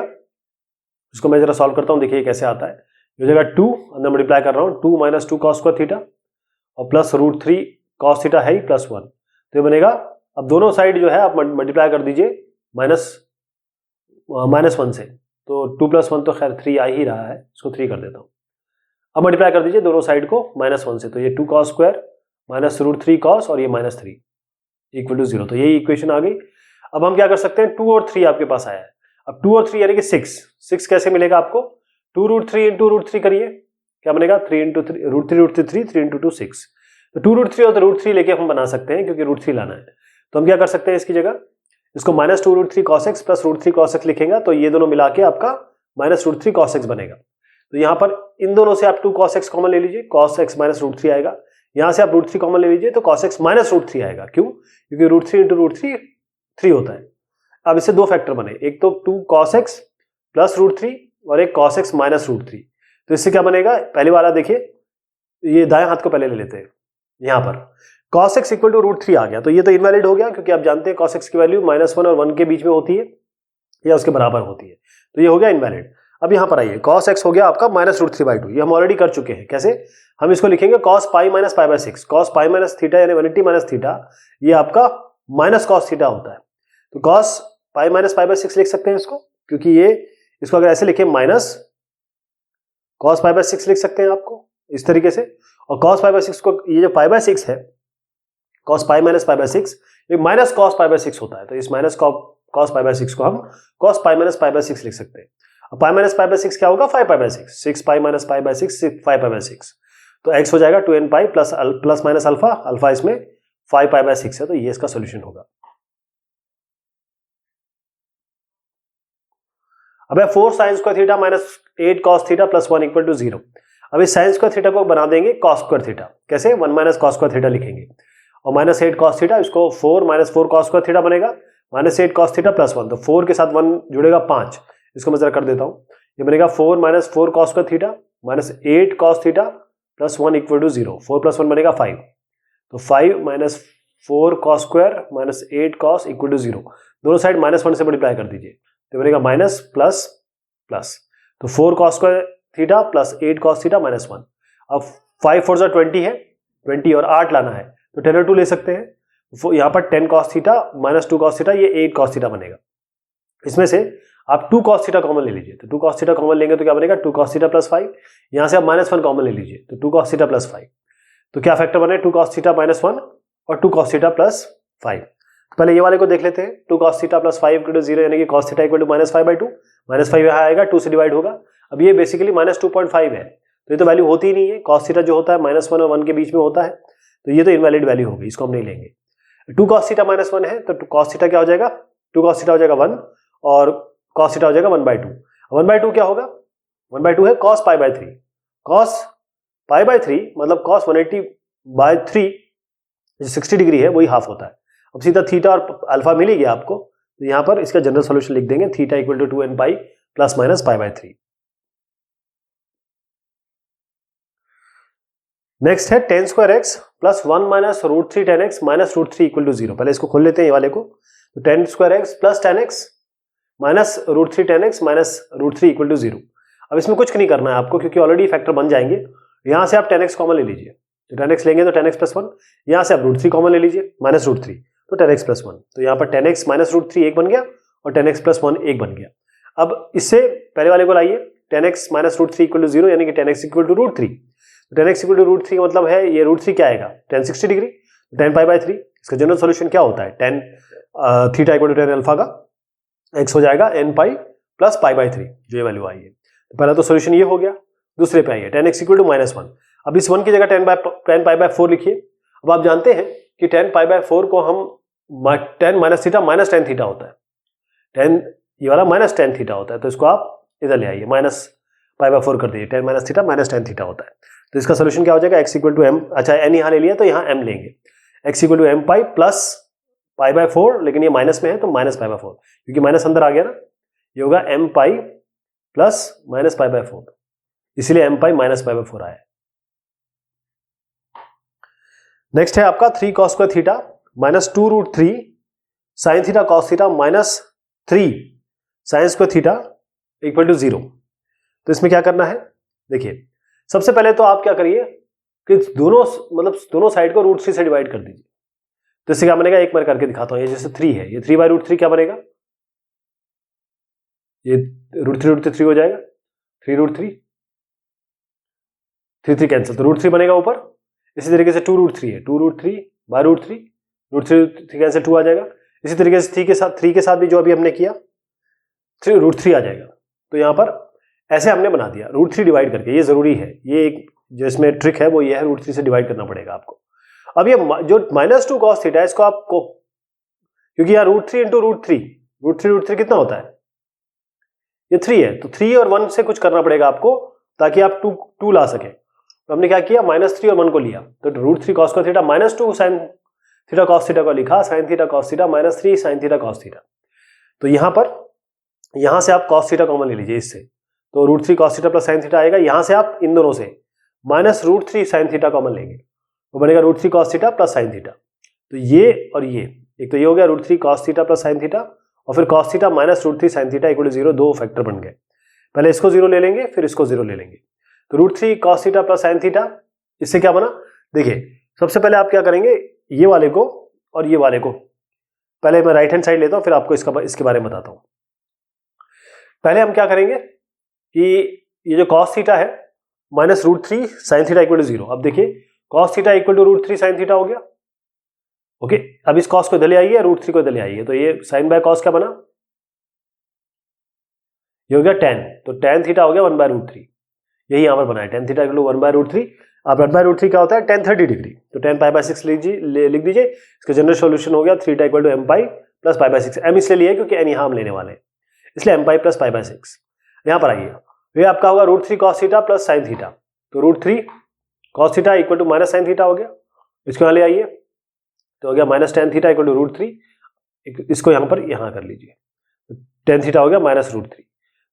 इसको मैं जरा सॉल्व करता हूँ, देखिए कैसे आता है। ये जगह 2 अंदर मल्टीप्लाई कर रहा हूँ, 2 माइनस 2 cos स्क्वायर थीटा और प्लस √3 cos थीटा है ही प्लस 1, तो ये बनेगा। अब दोनों साइड जो है आप मल्टीप्लाई कर दीजिए -1 से, तो 2 + 1 तो खैर 3 आ ही रहा है, इसको 3 कर देता हूँ। अब मल्टीप्लाई कर दीजिए दोनों साइड को -1 से, तो ये 2 cos स्क्वायर माइनस √3 cos और ये -3 इक्वल टू 0, तो यही इक्वेशन आ गई। अब हम क्या कर सकते हैं, 2 और 3 आपके पास आया है, अब 2 और 3 यानी कि 6 कैसे मिलेगा आपको, 2 √3 इंटू √3 करिए, क्या बनेगा 3 इंटू √3 3 इंटू 2 6, तो 2 √3 और √3 लेके हम बना सकते हैं क्योंकि √3 लाना है। तो हम क्या कर सकते हैं, इसकी जगह इसको -2 √3 cos x plus √3 cos x लिखेंगे, तो ये दोनों मिला के आपका -√3 cos x बनेगा। तो यहाँ पर इन दोनों से आप 2 cos x कॉमन ले लीजिए, cos x -√3 आएगा, यहाँ से आप √3 कॉमन ले लीजिए तो cos x -√3 आएगा। क्यों, क्योंकि √3 इंटू √3 3 होता है। अब इससे दो फैक्टर बने, एक तो 2 cos x प्लस √3 और एक cos x -√3, तो इससे क्या बनेगा, पहले वाला देखिए, ये दाएं हाथ को पहले ले लेते हैं, यहाँ पर cos x इक्वल टू √3 आ गया, तो ये तो इनवैलिड हो गया क्योंकि आप जानते हैं cos x की वैल्यू -1 और 1 के बीच में होती है या उसके बराबर होती है, तो ये हो गया इनवैलिड। अब यहाँ पर आइए, cos x हो गया आपका -√3/2, ये हम ऑलरेडी कर चुके हैं। कैसे, हम इसको लिखेंगे cos pi minus pi by 6, cos pi minus theta यानी 180 माइनस थीटा, ये आपका माइनस cos थीटा होता है, तो cos pi minus pi by 6 लिख सकते हैं इसको, क्योंकि ये इसको अगर ऐसे लिखे माइनस cos पाई बाय 6 लिख सकते हैं आपको इस तरीके से, और cos पाई बाय 6 को, ये जो पाई बाय 6 है, cos pi minus pi by 6, ये माइनस cos पाई बाय 6 होता है, तो इस माइनस cos पाई बाय 6 को हम cos pi minus pi by 6 लिख सकते हैं। अब पाई माइनस पाई बाय 6 क्या होगा, 5 पाई by 6, 6 pi minus pi by 6 5 pi by 6, तो x हो जाएगा 2n pi plus minus alpha, alpha इसमें 5 पाई बाय 6 है, तो ये इसका सोल्यूशन होगा। अब 4 sin square theta minus 8 cos theta plus 1 equal to 0। अब इस sin स्क्वायर थीटा को बना देंगे cos स्क्वायर थीटा, कैसे, 1 माइनस cos स्क्वायर थीटा लिखेंगे, और -8 cos थीटा, इसको 4 माइनस 4 cos स्क्वायर थीटा बनेगा, -8 cos थीटा प्लस 1, तो 4 के साथ 1 जुड़ेगा 5, इसको मैं जरा कर देता हूं, ये बनेगा 4 minus 4 cos square theta minus 8 cos theta plus 1 equal to 0, 4 plus 1 बनेगा 5, तो 5 minus 4 cos square minus 8 cos equal to 0, दोनों साइड -1 से मल्टीप्लाई कर दीजिए, तो बनेगा माइनस प्लस प्लस, तो 4 cos square theta plus 8 cos theta minus 1। अब 5 4 जा 20 है, 20 और 8 लाना है, तो 10 और 2 ले सकते हैं, यहाँ पर 10 cos theta minus 2 cos theta, ये 8 cos थीटा बनेगा। इसमें से आप 2 cos थीटा कॉमन ले लीजिए, तो 2 cos थीटा कॉमन लेंगे तो क्या बनेगा, 2 cos थीटा प्लस 5, यहाँ से आप -1 कॉमन ले लीजिए, तो 2 cos थीटा प्लस 5, तो क्या फैक्टर बने, 2 cos थीटा माइनस 1 और 2 cos थीटा प्लस 5। तो पहले ये वाले को देख लेते हैं। 2 cos theta plus 5 equal to 0 यानी कि cos थीटा इक्वल टू -5/2। -5 यहाँ आएगा, 2 से डिवाइड होगा। अब ये बेसिकली -2.5 है, तो ये तो वैल्यू होती ही नहीं है। cos थीटा जो होता है -1 और 1 के बीच में होता है, तो ये तो इनवैलिड वैल्यू होगी, इसको हम नहीं लेंगे। 2 cos थीटा -1 है, तो cos थीटा क्या हो जाएगा? 2 cos थीटा हो जाएगा 1 और cos थीटा हो जाएगा 1/2। 1/2 क्या होगा? 1/2 है cos π/3। cos π/3 मतलब cos 180/3 जो 60 डिग्री है वही हाफ होता है। अब सीधा थीटा और अल्फा मिल ही गया आपको, तो यहां पर इसका जनरल सॉल्यूशन लिख देंगे, theta equal to 2n pi plus minus π/3। Next है tan square x plus 1 minus √3 tan x minus √3 equal to 0। पहले इसको खोल लेते हैं ये वाले को। तो tan square x plus tan x minus √3 tan x minus √3 equal to 0। अब इसमें कुछ नहीं करना है आपको, क्योंकि ऑलरेडी फैक्टर बन जाएंगे। यहां से आप tan x कॉमन ले लीजिए, तो tan x लेंगे तो tan x प्लस 1, यहां से आप √3 कॉमन ले लीजिए माइनस √3, तो tan x प्लस 1। तो यहां पर tan x माइनस √3 1 बन गया और tan x प्लस 1 1 बन गया। अब इससे पहले वाले को लाइए, tan x minus √3 equal to 0 यानी कि tan x equal to √3। tan x equal to √3 का मतलब है ये √3 क्या आएगा? tan 60 degree, tan π/3। इसका जनरल सॉल्यूशन क्या होता है? tan theta equal to tan alpha का x हो जाएगा n पाई प्लस π/3, जो ये वैल्यू आई है। तो पहला तो सॉल्यूशन ये हो गया। दूसरे पे आइए, tan x इक्वल टू -1। अब इस 1 की जगह tan π/4 लिखिए। अब आप जानते हैं कि tan π/4 को हम tan minus theta minus tan theta होता है, tan ये वाला माइनस tan थीटा होता है, तो इसको आप इधर ले आइए, माइनस π/4 कर दीजिए, tan minus theta minus tan theta होता है। तो इसका सोल्यूशन क्या हो जाएगा? x इक्वल टू m, अच्छा n यहाँ ले लिया तो यहाँ m लेंगे, x equal to m pi plus π/4, लेकिन ये माइनस में है तो माइनस π/4, क्योंकि माइनस अंदर आ गया ना, ये होगा m पाई प्लस माइनस π/4, इसलिए m पाई माइनस π/4 आया। नेक्स्ट है आपका 3 cos square theta minus 2√3 sine theta cos theta minus 3 sine square theta equal to 0। तो इसमें क्या करना है? देखिए, सबसे पहले तो आप क्या करिए कि दोनों साइड को √3 से डिवाइड कर दीजिए। तो इससे क्या बनेगा? एक बार करके दिखाता हूं। ये जैसे 3 है, ये 3/√3 क्या बनेगा? ये √3 हो जाएगा, 3√3 3 कैंसिल, तो √3 बनेगा ऊपर। इसी तरीके से 2√3 है, 2√3/√3, √3 कैंसिल 2 आ जाएगा। इसी तरीके से 3 के साथ भी जो अभी हमने किया, 3√3 आ जाएगा। तो यहां पर ऐसे हमने बना दिया √3 डिवाइड करके, ये जरूरी है। ये एक जो इसमें ट्रिक है वो ये है, √3 से डिवाइड करना पड़ेगा आपको। अब ये जो -2 cos थीटा है, इसको आपको, क्योंकि यहाँ √3 इंटू √3 कितना होता है? ये 3 है, तो 3 और 1 से कुछ करना पड़ेगा आपको, ताकि आप 2 ला सके। तो हमने क्या किया? -3 और 1 को लिया, तो √3 cos theta -2 sine theta cos theta को लिखा, sign theta cos theta -3 sine theta cos theta. तो यहां से आप cos थीटा कॉमन ले लीजिए इससे, तो √3 cos theta plus sine theta आएगा। यहां से आप इन दोनों से -√3 साइन थीटा कॉमन लेंगे, तो बनेगा √3 cos theta plus sine theta. तो ये और ये, एक तो ये हो गया √3 cos theta plus sine theta, और फिर cos theta minus √3 sine theta equal to 0, दो फैक्टर बन गए। पहले इसको 0 ले लेंगे, फिर इसको 0 ले लेंगे, तो √3 cos theta plus sine theta, इससे क्या बना? देखिए, सबसे पहले आप क्या करेंगे, ये वाले को और ये वाले को, पहले मैं राइट हैंड साइड लेता हूं, फिर आपको इसके बारे में बताता हूं। पहले हम क्या करेंगे कि ये जो cos थीटा है -√3 साइन थीटा इक्वल टू 0। अब देखिए, cos theta equal to √3 sine theta हो गया। ओके, अब इस cos को इधर ले आइए, √3 को इधर ले आइए, तो ये साइन बाय cos क्या बना? ये हो गया tan, तो tan थीटा हो गया 1/√3, यही यहां पर बना है, tan थीटा इक्वल टू 1/√3। अब 1/√3 क्या होता है? tan 30 डिग्री, तो tan π/6 लिख दीजिए। इसका जनरल सॉल्यूशन हो गया theta equal to m pi plus π/6। m इसलिए लिया क्योंकि n यहां हम लेने वाले हैं, इसलिए m पाई प्लस π/6। यहां पर आइए, ये आपका होगा √3 cos theta plus sine theta, तो √3 cos theta equal to minus sine theta हो गया। इसको यहां ले आइए, तो हो गया minus tan theta equal to √3, इसको यहां पर यहां कर लीजिए, tan थीटा हो गया -√3।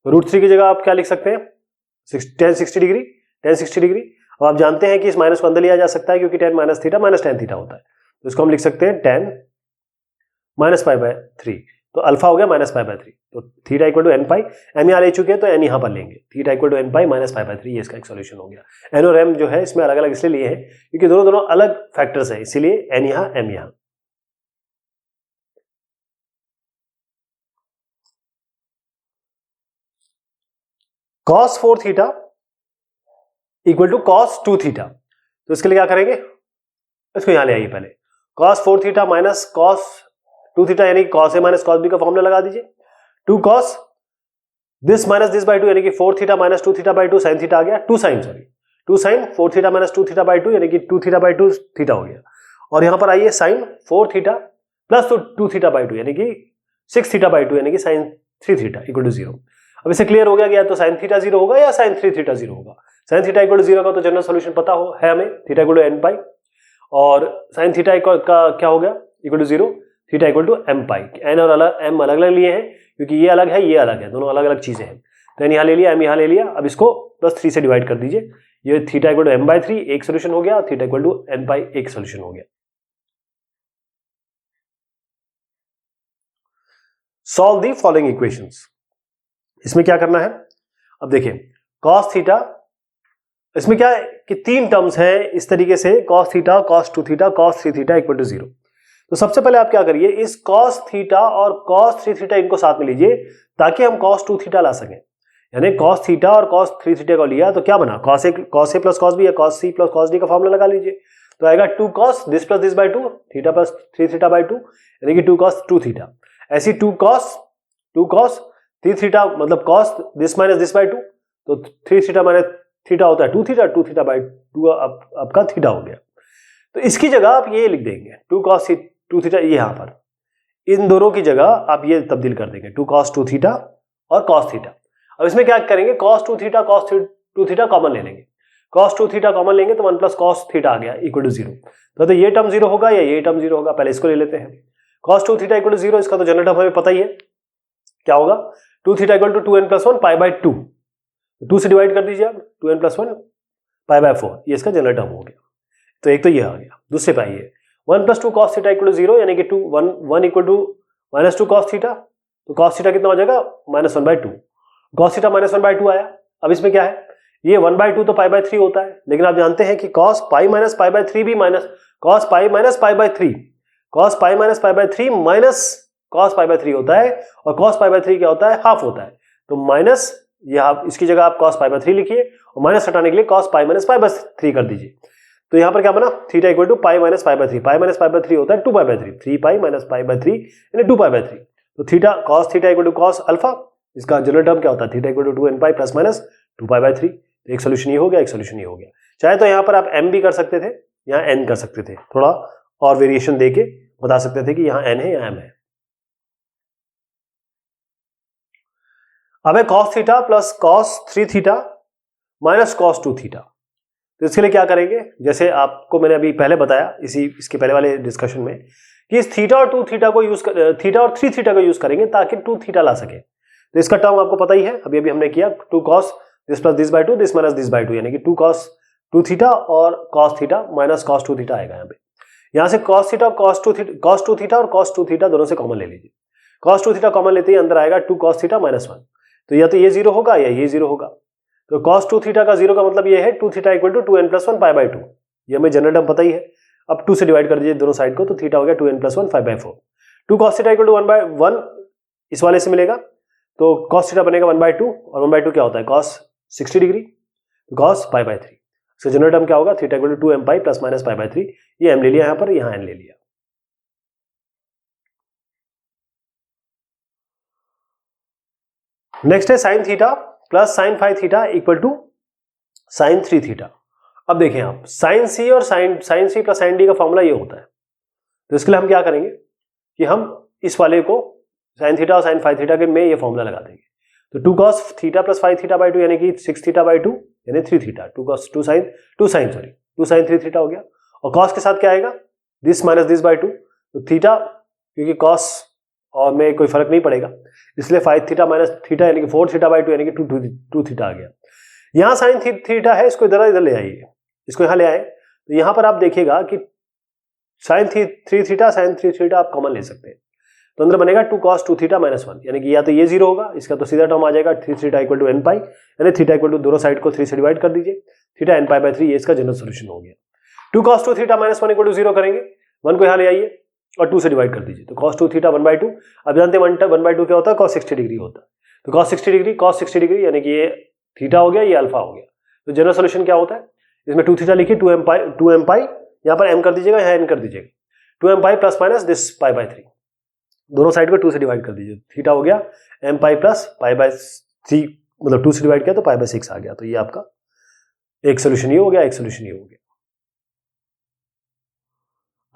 √3 की जगह आप क्या लिख सकते हैं? tan 60 degree, tan 60 degree. अब आप जानते हैं कि इस माइनस को अंदर लिया जा सकता है, क्योंकि tan minus theta minus tan theta होता है, तो इसको हम लिख सकते हैं tan माइनस π/3, तो अल्फा हो गया माइनस π/3, तो theta equal to n pi, m यहाँ ले चुके हैं तो n यहाँ पर लेंगे, theta equal to n pi minus π/3, ये इसका एक सोल्यूशन हो गया। n और m जो है इसमें अलग अलग इसलिए लिए हैं क्योंकि दोनों अलग फैक्टर्स है, इसीलिए n यहाँ m यहाँ। cos 4 theta equal to cos 2 theta, तो इसके लिए क्या करेंगे? इसको यहां ले आइए पहले, cos 4 theta minus cos 2 theta यानी cos a minus cos b का फॉर्मूला लगा दीजिए। 2 cos this minus this by 2 यानी कि 4 theta minus 2 theta by 2 sine theta आ गया। 2 sine 4 theta minus 2 theta by 2 यानी कि 2 थीटा बाई 2 थीटा हो गया। और यहां पर आइए sine 4 theta plus 2 theta by 2 यानी कि 6 थीटा बाई 2 यानी कि साइन 3 थीटा इक्वल टू 0। अब इसे क्लियर हो गया कि या तो साइन थीटा 0 होगा या साइन 3 थीटा 0 होगा। साइन थीटा इक्वल टू 0 का तो जनरल सॉल्यूशन पता है हमें, theta equal to n pi, और साइन थीटा का क्या हो गया equal to 0, theta equal to m pi. n और m अलग अलग लिए हैं क्योंकि ये अलग है ये अलग है, दोनों अलग अलग चीजें हैं। तो n यहाँ ले लिया, m यहाँ ले लिया। अब इसको प्लस 3 से डिवाइड कर दीजिए। ये theta equal to m by 3 एक सोल्यूशन हो गया, theta equal to n pi एक सोल्यूशन हो गया। Solve the following equations. इसमें क्या करना है, अब देखिए cos थीटा, इसमें क्या है कि 3 टर्म्स हैं इस तरीके से, cos theta, cos 2 theta, cos 3 theta equal to 0। तो सबसे पहले आप क्या करिए, इस cos थीटा और cos 3 थीटा इनको साथ में लीजिए ताकि हम cos 2 थीटा ला सकें। यानी cos थीटा और cos 3 थीटा को लिया तो क्या बना, cos a plus cos b या cos c plus cos d का फॉर्मूला लगा लीजिए। तो आएगा 2 cos this plus this by 2 theta plus 3 theta by 2 यानी कि 2 cos 2 थीटा। ऐसी 2 cos 3 थीटा मतलब cos this minus this by 2, तो 3 थीटा माइनस थीटा होता है 2 थीटा बाई 2 आपका थीटा हो गया। तो इसकी जगह आप ये लिख देंगे 2 cos 2 थीटा, ये यहां पर इन दोनों की जगह आप ये तब्दील कर देंगे 2 cos 2 थीटा और cos थीटा। अब इसमें क्या करेंगे, cos 2 theta cos 2 theta common ले लेंगे, cos 2 थीटा कॉमन लेंगे तो 1 प्लस cos थीटा आ गया इक्वल टू 0। तो ये टर्म 0 होगा या ये टर्म 0 होगा, पहले इसको ले लेते हैं। cos 2 थीटा इक्वल टू 0, इसका तो जनरल टर्म हमें पता ही है क्या होगा, 2 theta equal to 2n plus 1 pi by 2, 2 से डिवाइड कर दीजिए आप, 2n प्लस 1 पाई बाई 4, ये इसका जनरल टर्म हो गया। तो एक तो ये आ गया, दूसरे पे आइए 1 plus 2 cos theta equal to 0 यानी कि 1 equal to minus 2 cos theta, तो cos थीटा कितना हो जाएगा minus 1 by 2, cos theta minus 1 by 2 आया। अब इसमें क्या है, ये 1 बाई 2 तो पाई बाई 3 होता है, लेकिन आप जानते हैं कि cos pi minus pi by 3 भी minus cos pi minus pi by 3, cos pi minus pi by 3 minus cos pi by 3 होता है, और cos पाई बाई 3 क्या होता है, हाफ होता है। तो माइनस यहां इसकी जगह आप cos पाई बाई 3 लिखिए और माइनस हटाने के लिए cos pi minus pi by 3 कर दीजिए। तो यहां पर क्या बना, theta equal to pi minus pi by 3, pi minus pi by 3 होता है 2 pi by 3, 3 pi minus pi by 3 यानी 2 पाई बाई 3। तो theta cos theta equal to cos alpha, इसका जनरल टर्म क्या होता है, theta equal to 2n pi plus minus 2 pi by 3। तो एक सोल्यूशन ये हो गया, एक सोल्यूशन ये हो गया। चाहे तो यहां पर आप m भी कर सकते थे, यहां n कर सकते थे, थोड़ा और वेरिएशन देके बता सकते थे कि यहां n है यहां m है। अब है cos theta plus cos 3 theta minus cos 2 theta. तो इसके लिए क्या करेंगे, जैसे आपको मैंने अभी पहले बताया इसके पहले वाले डिस्कशन में कि इस थीटा और 2 थीटा को यूज कर, थीटा और 3 थीटा को यूज करेंगे ताकि 2 थीटा ला सके। तो इसका टर्म आपको पता ही है, अभी हमने किया 2 cos this plus this by 2 this minus this by 2 यानी कि 2 cos 2 थीटा और cos theta minus cos 2 theta आएगा। यहाँ पे यहां से cos थीटा cos 2 थीटा और cos 2 थीटा दोनों से कॉमन ले लीजिए। cos 2 थीटा कॉमन लेते ही अंदर आएगा 2 cos थीटा माइनस 1, तो या तो ये 0 होगा या ये 0 होगा। तो cos 2 थीटा का 0 का मतलब ये है 2 theta equal to 2n plus 1 pi by 2, ये हमें जनरल टर्म पता ही है। अब 2 से डिवाइड कर दीजिए दोनों साइड को, तो थीटा हो गया 2n plus 1 pi by 4। 2 cos theta equal to 1 by 1 इस वाले से मिलेगा, तो cos थीटा बनेगा 1 बाई 2 और 1 बाई 2 क्या होता है cos 60 degree, cos pi by 3। So general term क्या होगा, theta equal to 2m pi plus minus pi by 3, ये m ले लिया यहाँ पर, यहाँ n ले लिया। नेक्स्ट है sine theta plus sine 5 theta equal to sine 3 theta. अब देखें आप, साइन सी और sine C plus sine D का फॉर्मूला ये होता है। तो इसके लिए हम क्या करेंगे कि हम इस वाले को साइन थीटा और साइन 5 थीटा के में ये फॉर्मूला लगा देंगे। तो 2 cos theta plus 5 theta by 2 यानी कि 6 थीटा बाई 2 यानी 3 थीटा, 2 sin 3 थीटा हो गया। और cos के साथ क्या आएगा, दिस माइनस दिस बाई 2, तो थीटा क्योंकि cos और में कोई फर्क नहीं पड़ेगा, इसलिए 5 थीटा माइनस थीटा यानी कि 4 थीटा बाई 2 यानी कि 2 थीटा आ गया। यहां साइन थीटा है, इसको इधर ले आइए, इसको यहां ले आए, तो यहां पर आप देखिएगा कि साइन 3 थीटा साइन 3 थीटा आप कॉमन ले सकते हैं। तो अंदर बनेगा 2 cos 2 थीटा माइनस 1 यानी कि या तो ये 0 होगा, इसका तो सीधा टर्म आ जाएगा 3 थीटा इक्वल टू n पाई, यानी थीटा इक्वल टू दोनों साइड को 3 से डिवाइड कर दीजिए, थीटा n पाई बाई 3, ये इसका जनरल सॉल्यूशन हो गया। 2 cos 2 theta minus 1 equal to 0 करेंगे, 1 को यहां ले आइए और 2 से डिवाइड कर दीजिए, तो cos 2 थीटा 1 बाई 2। अब जानते हैं 1 बाई 2 क्या होता है, cos 60 डिग्री होता है। तो cos 60 डिग्री यानी कि ये थीटा हो गया, ये अल्फा हो गया। तो जनरल सॉल्यूशन क्या होता है, इसमें 2 थीटा लिखिए, 2m पाई यहाँ पर m कर दीजिएगा, यहाँ n कर दीजिएगा। 2m pi plus minus this pi by 3, दोनों साइड को 2 से डिवाइड कर दीजिए, थीटा हो गया m pi plus pi by 3, मतलब 2 से डिवाइड किया तो पाई बाय 6 आ गया। तो ये आपका एक सोल्यूशन ये हो गया, एक सोल्यूशन ये हो गया।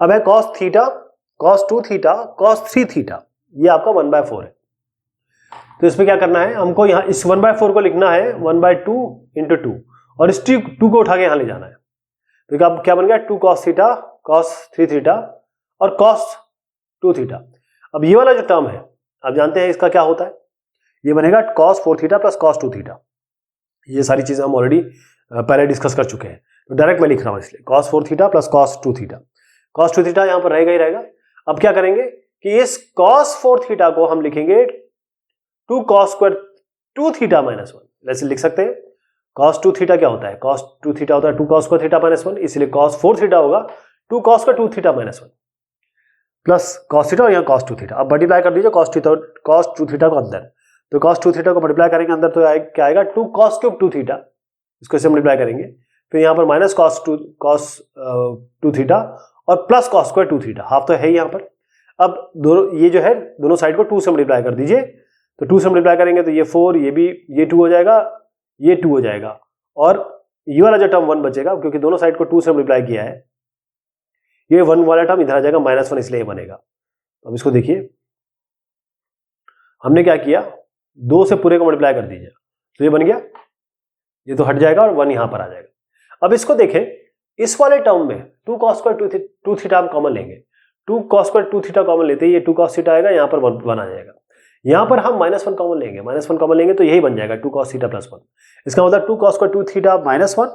अब है cos theta, cos 2 theta, cos 3 theta, ये आपका 1/4 है। तो इसमें क्या करना है, हमको यहाँ इस 1/4 को लिखना है 1/2 इंटू 2, और इस 2 को उठा के यहाँ ले जाना है। तो क्या बन गया 2 cos थीटा, cos 3 थीटा और cos 2 थीटा। अब ये वाला जो टर्म है आप जानते हैं इसका क्या होता है, ये बनेगा cos 4 theta plus cos 2 theta. ये सारी चीजें हम ऑलरेडी पहले डिस्कस कर चुके हैं, तो डायरेक्ट मैं लिख रहा हूं इसलिए cos 4 theta plus cos 2 theta. cos 2 theta यहां पर रहेगा ही रहेगा। अब क्या करेंगे कि इस cos 4 थीटा को हम लिखेंगे 2 cos स्क्वायर 2 थीटा माइनस 1, वैसे लिख सकते हैं। cos 2 थीटा क्या होता है, cos 2 थीटा होता है 2 cos स्क्वायर थीटा माइनस 1, इसलिए cos 4 थीटा होगा 2 cos square 2 theta minus 1 plus cos theta और यहाँ cos 2 थीटा। अब मल्टीप्लाई कर दीजिए cos 2 थीटा को अंदर, तो cos 2 थीटा को मल्टीप्लाई करेंगे अंदर तो क्या आएगा 2 cos क्यूब 2 थीटा, इसको इसे मल्टीप्लाई करेंगे, फिर यहाँ पर माइनस cos 2 थीटा और plus cos square 2 theta, half तो है ही यहाँ पर। अब दोनों ये जो है दोनों साइड को 2 से मल्टीप्लाई कर दीजिए, तो 2 से मल्टीप्लाई करेंगे तो ये 4, ये भी ये 2 हो जाएगा, ये 2 हो जाएगा, और ये वाला जो टर्म 1 बचेगा क्योंकि दोनों साइड को 2 से मल्टीप्लाई किया है, ये 1 वाला टर्म इधर आ जाएगा -1, इसलिए ये बनेगा। अब इसको देखिए हमने क्या किया 2 से पूरे को मल्टीप्लाई कर दीजिए, तो ये बन गया, ये तो हट जाएगा और 1 यहां पर आ जाएगा। अब इसको देखें, इस वाले टर्म में 2 cos स्क्वायर 2 थीटा हम कॉमन लेंगे, 2 cos स्क्वायर 2 थीटा कॉमन लेते ही ये 2 cos थीटा आएगा, यहां पर 1 आ जाएगा। यहां पर हम -1 कॉमन लेंगे, -1 कॉमन लेंगे तो यही बन जाएगा 2 cos थीटा प्लस 1। इसका मतलब 2 cos स्क्वायर 2 थीटा -1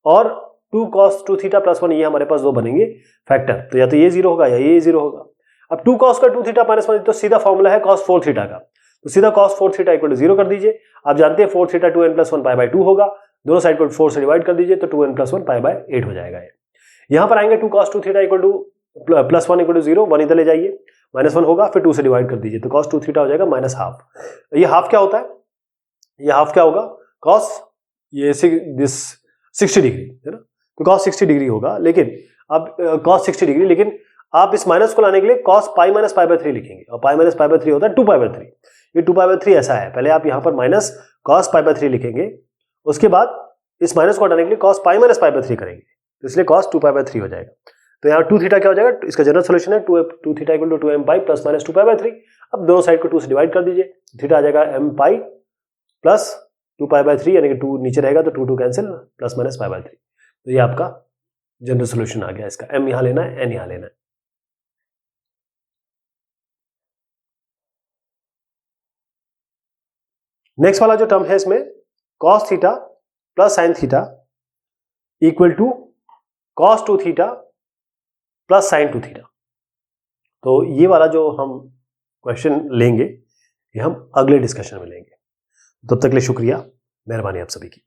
और 2 cos 2 थीटा प्लस 1, ये हमारे पास दो बनेंगे फैक्टर, तो या तो ये 0 होगा या ये 0 होगा। अब 2 cos स्क्वायर 2 थीटा माइनस 1 तो सीधा फॉर्मूला है cos 4 थीटा का, तो सीधा cos 4 थीटा इक्वल टू 0 कर दीजिए। आप जानते हैं 4 theta 2n plus 1 pi by 2 होगा, दोनों साइड को 4 से डिवाइड कर दीजिए तो 2n प्लस 1 पाई बाय 8 हो जाएगा। यहां पर आएंगे 2 cos 2 theta equal to plus 1 equal to 0, 1 इधर ले जाइए, -1 होगा, फिर 2 से डिवाइड कर दीजिए तो cos 2 थीटा हो जाएगा -हाफ। ये हाफ क्या होता है, ये हाफ क्या होगा cos ये 60 डिग्री है ना, तो cos 60 डिग्री होगा, लेकिन अब cos 60 डिग्री, लेकिन आप इस माइनस को लाने के लिए cos pi minus pi by 3 लिखेंगे, और पाई माइनस पाई बाय 3 होता है 2 पाई बाय 3। ये 2 पाई बाय 3 ऐसा है, पहले आप यहाँ पर माइनस cos पाई बाय 3 लिखेंगे, उसके बाद इस माइनस को हटाने के लिए cos pi minus pi by 3 करेंगे, तो इसलिए cos 2 पाई बाय 3 हो जाएगा। तो यहाँ 2 थीटा क्या हो जाएगा, इसका जनरल सोल्यूशन है 2 theta equal to 2m pi plus minus 2 pi by 3। अब दोनों साइड को 2 से डिवाइड कर दीजिए, थीटा आ जाएगा m pi plus 2 pi by 3, यानी कि 2 नीचे रहेगा तो 2 cancel, plus minus pi by 3। तो ये आपका जनरल सोल्यूशन आ गया, इसका m यहां लेना है, n यहां लेना है। नेक्स्ट वाला जो टर्म है इसमें cos theta plus sine theta equal to cos 2 theta plus sine 2 theta. तो ये वाला जो हम क्वेश्चन लेंगे ये हम अगले डिस्कशन में लेंगे। तब तक के लिए शुक्रिया, मेहरबानी आप सभी की।